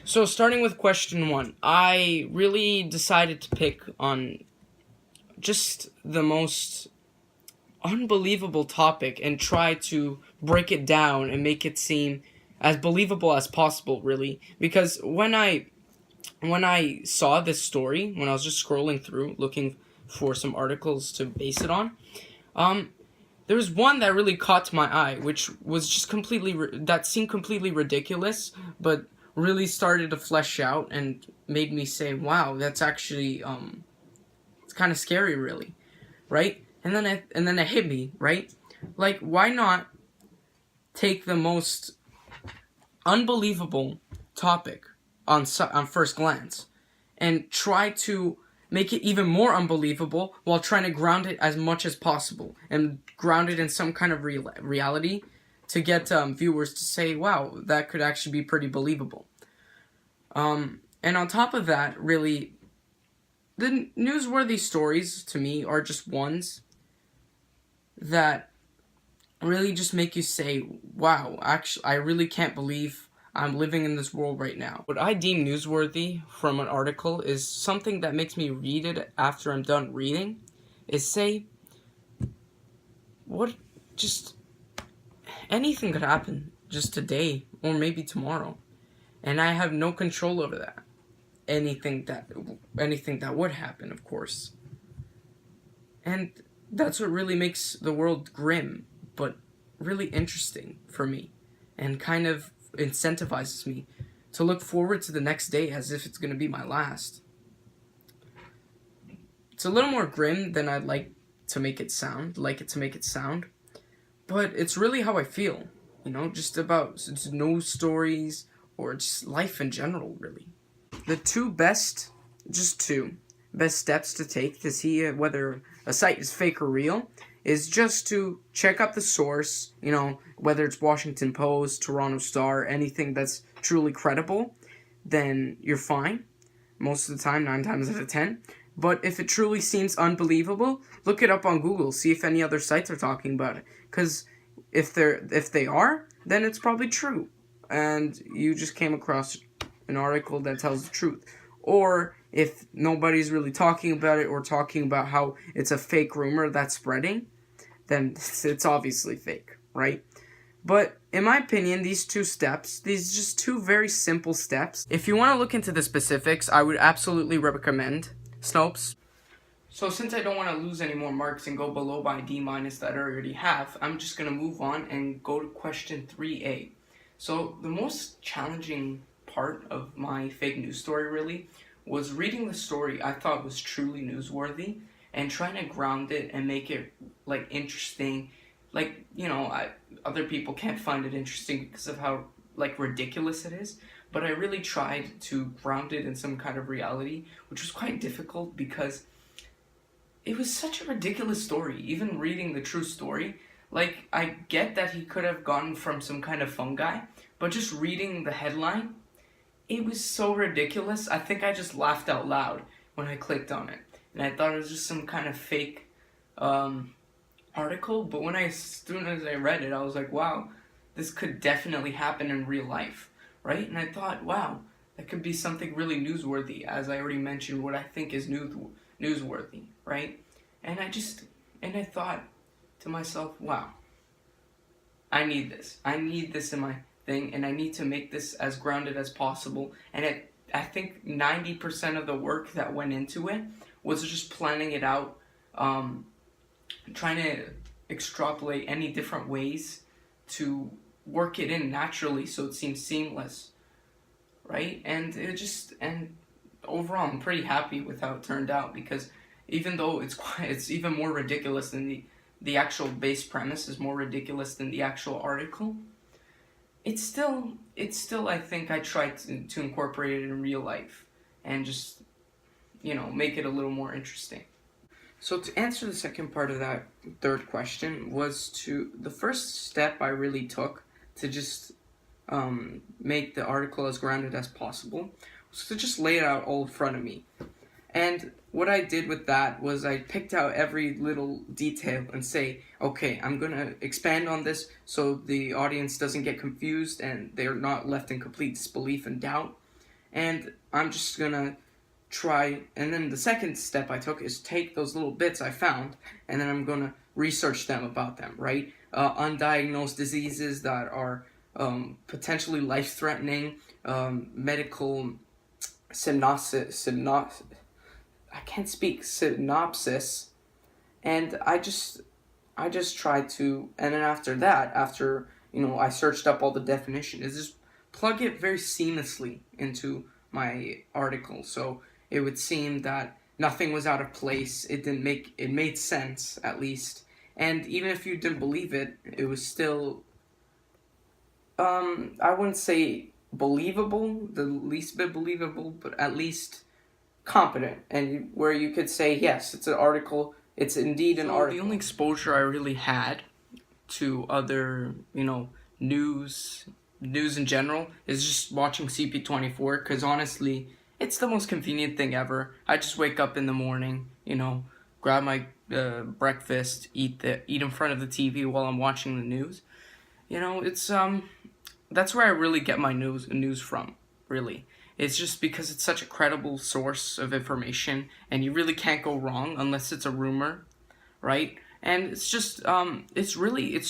So starting with question one, I really decided to pick on just the most unbelievable topic and try to break it down and make it seem as believable as possible, really. Because when I saw this story, when I was just scrolling through looking for some articles to base it on, um there was one that really caught my eye, which was just that seemed completely ridiculous, but really started to flesh out and made me say, "Wow, that's actually it's kind of scary, really." Right? And then it hit me, right? Like, why not take the most unbelievable topic on first glance and try to make it even more unbelievable while trying to ground it as much as possible and ground it in some kind of reality to get viewers to say, wow, that could actually be pretty believable. And on top of that, really, the newsworthy stories to me are just ones that really just make you say, wow, actually, I really can't believe I'm living in this world right now. What I deem newsworthy from an article is something that makes me read it after I'm done reading, is say, what, just, anything could happen just today, or maybe tomorrow, and I have no control over that. Anything that would happen, of course. And that's what really makes the world grim, but really interesting for me, and kind of incentivizes me to look forward to the next day as if it's going to be my last. It's a little more grim than I'd like it to make it sound, but it's really how I feel, just about news stories or just life in general, really. The two best steps to take to see whether a site is fake or real is just to check up the source, whether it's Washington Post, Toronto Star, anything that's truly credible, then you're fine. Most of the time, 9 times out of 10. But if it truly seems unbelievable, look it up on Google, see if any other sites are talking about it. Because if they are, then it's probably true. And you just came across an article that tells the truth. Or if nobody's really talking about it or talking about how it's a fake rumor that's spreading, then it's obviously fake, right? But in my opinion, these just two very simple steps. If you want to look into the specifics, I would absolutely recommend Snopes. So since I don't want to lose any more marks and go below my D- that I already have, I'm just going to move on and go to question 3A. So the most challenging part of my fake news story really was reading the story I thought was truly newsworthy and trying to ground it and make it like interesting. Like, other people can't find it interesting because of how like ridiculous it is, but I really tried to ground it in some kind of reality, which was quite difficult because it was such a ridiculous story. Even reading the true story, like, I get that he could have gotten from some kind of fungi, but just reading the headline, it was so ridiculous. I think I just laughed out loud when I clicked on it. And I thought it was just some kind of fake article. But as soon as I read it, I was like, wow, this could definitely happen in real life, right? And I thought, wow, that could be something really newsworthy, as I already mentioned what I think is newsworthy, right? And I thought to myself, wow, I need this. I need this in my thing, and I need to make this as grounded as possible. And I think 90% of the work that went into it was just planning it out, trying to extrapolate any different ways to work it in naturally so it seems seamless, right? And overall, I'm pretty happy with how it turned out, because even though it's even more ridiculous than the actual base premise is more ridiculous than the actual article, it's still I think I tried to incorporate it in real life and just make it a little more interesting. So to answer the second part of that third question was the first step I really took to just make the article as grounded as possible was to just lay it out all in front of me. And what I did with that was I picked out every little detail and say, okay, I'm going to expand on this so the audience doesn't get confused and they're not left in complete disbelief and doubt. and I'm just gonna try. And then the second step I took is take those little bits I found, and then I'm gonna research them about them, right? Undiagnosed diseases that are potentially life-threatening, medical I can't speak, synopsis, and I just tried to, and then after that, after I searched up all the definition, is just plug it very seamlessly into my article, so it would seem that nothing was out of place. It made sense at least, and even if you didn't believe it, it was still I wouldn't say believable, the least bit believable, but at least competent, and where you could say, yes, it's an article, it's indeed an article. The only exposure I really had to other, news in general is just watching CP24, because honestly, it's the most convenient thing ever. I just wake up in the morning, grab my breakfast, eat in front of the TV while I'm watching the news. It's that's where I really get my news from, really. It's just because it's such a credible source of information, and you really can't go wrong unless it's a rumor, right? And it's just it's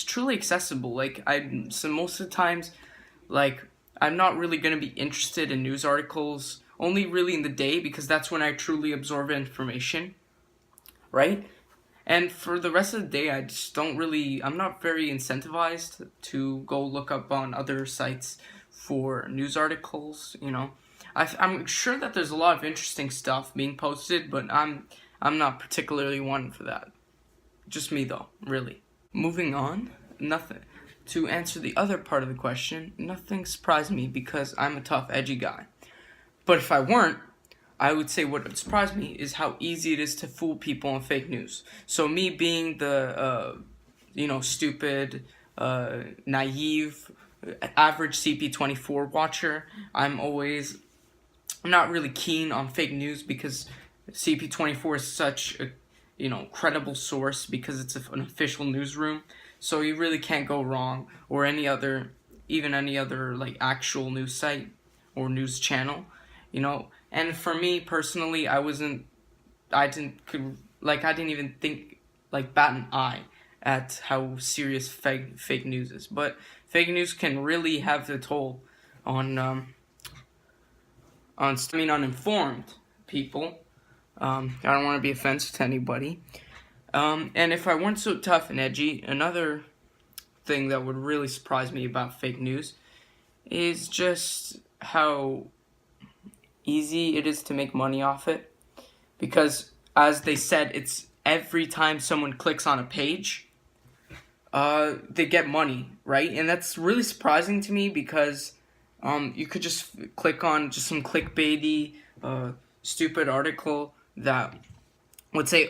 truly accessible. So most of the times, I'm not really gonna be interested in news articles only really in the day, because that's when I truly absorb information, right? And for the rest of the day, I'm not very incentivized to go look up on other sites for news articles, I'm sure that there's a lot of interesting stuff being posted, but I'm not particularly one for that. Just me though, really. Moving on, nothing. To answer the other part of the question, nothing surprised me because I'm a tough, edgy guy. But if I weren't, I would say what would surprise me is how easy it is to fool people on fake news. So me being the, stupid, naive, average CP24 watcher, I'm not really keen on fake news because CP24 is such a, credible source because it's an official newsroom. So you really can't go wrong, or any other actual news site or news channel, And for me personally, I didn't even think, bat an eye at how serious fake news is. But fake news can really have a toll on uninformed people. I don't want to be offensive to anybody. And if I weren't so tough and edgy, another thing that would really surprise me about fake news is just how easy it is to make money off it. Because, as they said, it's every time someone clicks on a page, they get money, right? And that's really surprising to me because you could just click on just some clickbaity, stupid article that would say,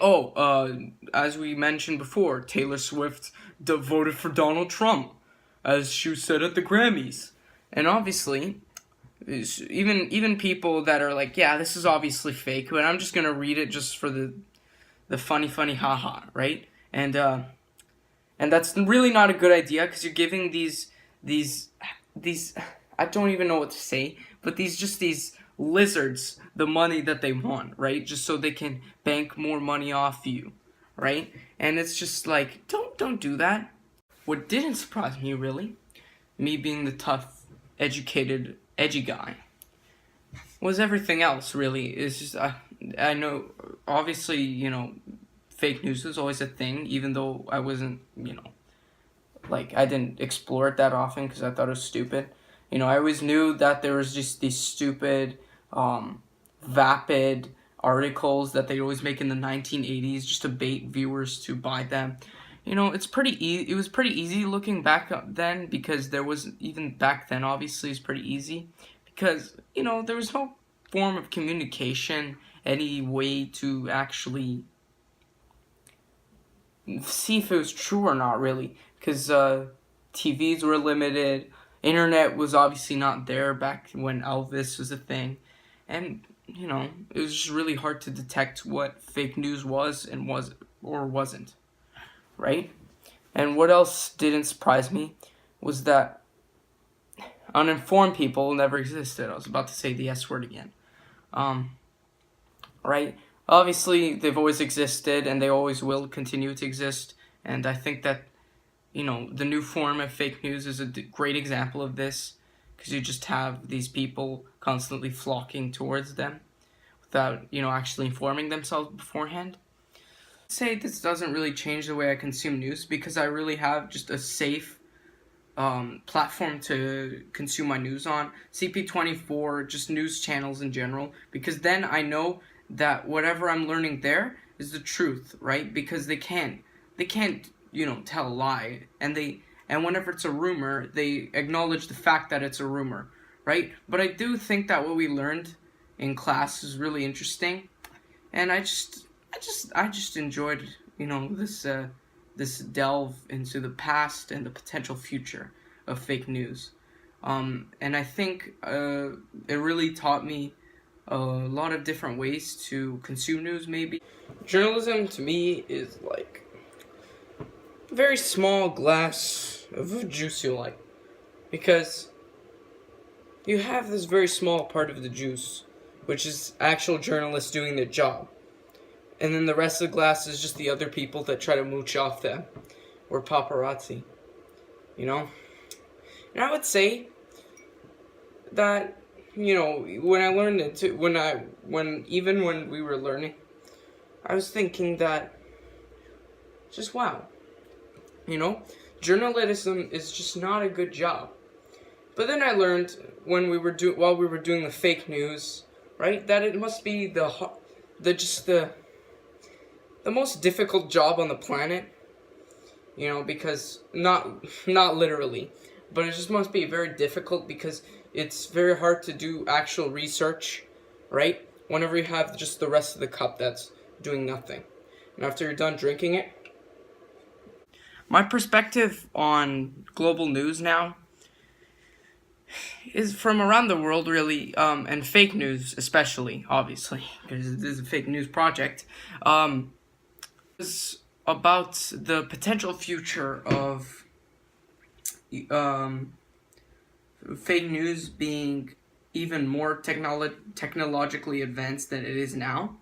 as we mentioned before, Taylor Swift voted for Donald Trump, as she said at the Grammys. And obviously, even people that are like, yeah, this is obviously fake, but I'm just gonna read it just for the funny haha, right? And that's really not a good idea, because you're giving these I don't even know what to say, but these lizards the money that they want, right? Just so they can bank more money off you, right? And it's just like, don't do that. What didn't surprise me, really, me being the tough, educated, edgy guy, was everything else, really. It's just, I know, obviously, fake news was always a thing, even though I wasn't, I didn't explore it that often because I thought it was stupid. I always knew that there was just these stupid, vapid articles that they always make in the 1980s just to bait viewers to buy them. It's pretty easy. It was pretty easy looking back then, because there was, even back then, obviously, it's pretty easy because, there was no form of communication, any way to actually see if it was true or not, really, because TVs were limited. Internet was obviously not there back when Elvis was a thing, and it was just really hard to detect what fake news was and was or wasn't, right? And what else didn't surprise me was that uninformed people never existed. I was about to say the S word again. Right? Obviously, they've always existed, and they always will continue to exist. And I think that, the new form of fake news is a great example of this, because you just have these people constantly flocking towards them without, actually informing themselves beforehand. I'd say this doesn't really change the way I consume news, because I really have just a safe platform to consume my news on. CP24, just news channels in general, because then I know that whatever I'm learning there is the truth, right? Because they can't tell a lie, and whenever it's a rumor, they acknowledge the fact that it's a rumor, right? But I do think that what we learned in class is really interesting, and I just enjoyed, this delve into the past and the potential future of fake news, and I think it really taught me a lot of different ways to consume news. Maybe journalism to me is like a very small glass of juice you like, because you have this very small part of the juice, which is actual journalists doing their job, and then the rest of the glass is just the other people that try to mooch off them, or paparazzi, And I would say that, when I learned it, when we were learning, I was thinking that, just wow, journalism is just not a good job. But then I learned while we were doing the fake news, right, that it must be the most difficult job on the planet, because not literally, but it just must be very difficult, because it's very hard to do actual research, right? Whenever you have just the rest of the cup that's doing nothing. And after you're done drinking it. My perspective on global news now is from around the world, really, and fake news especially, obviously, because this is a fake news project. Is about the potential future of fake news being even more technologically advanced than it is now.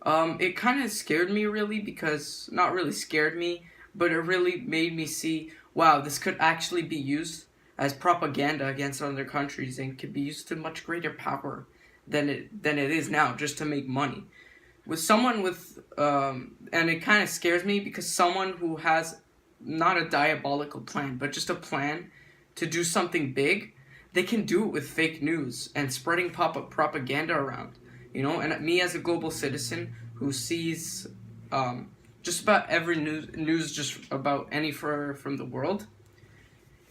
It kind of scared me, really, because, not really scared me, but it really made me see, wow, this could actually be used as propaganda against other countries, and could be used to much greater power than it is now, just to make money. With someone with, and it kind of scares me, because someone who has not a diabolical plan, but just a plan to do something big, they can do it with fake news and spreading propaganda around, and me as a global citizen who sees just about every news just about anywhere from the world,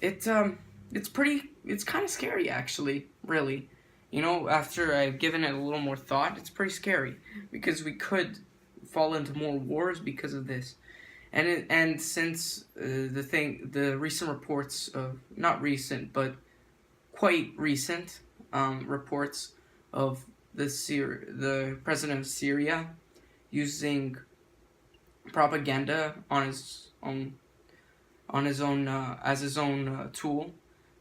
it's kind of scary, actually, really. After I've given it a little more thought, it's pretty scary, because we could fall into more wars because of this. And since the recent reports of, not recent, but quite recent reports of the president of Syria using propaganda on his own as his own tool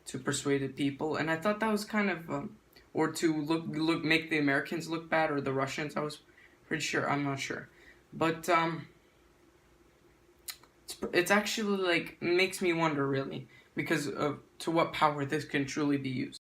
to persuade the people, and I thought that was kind of or to make the Americans look bad, or the Russians. I was pretty sure. I'm not sure, but it's actually, like, makes me wonder, really, because of to what power this can truly be used.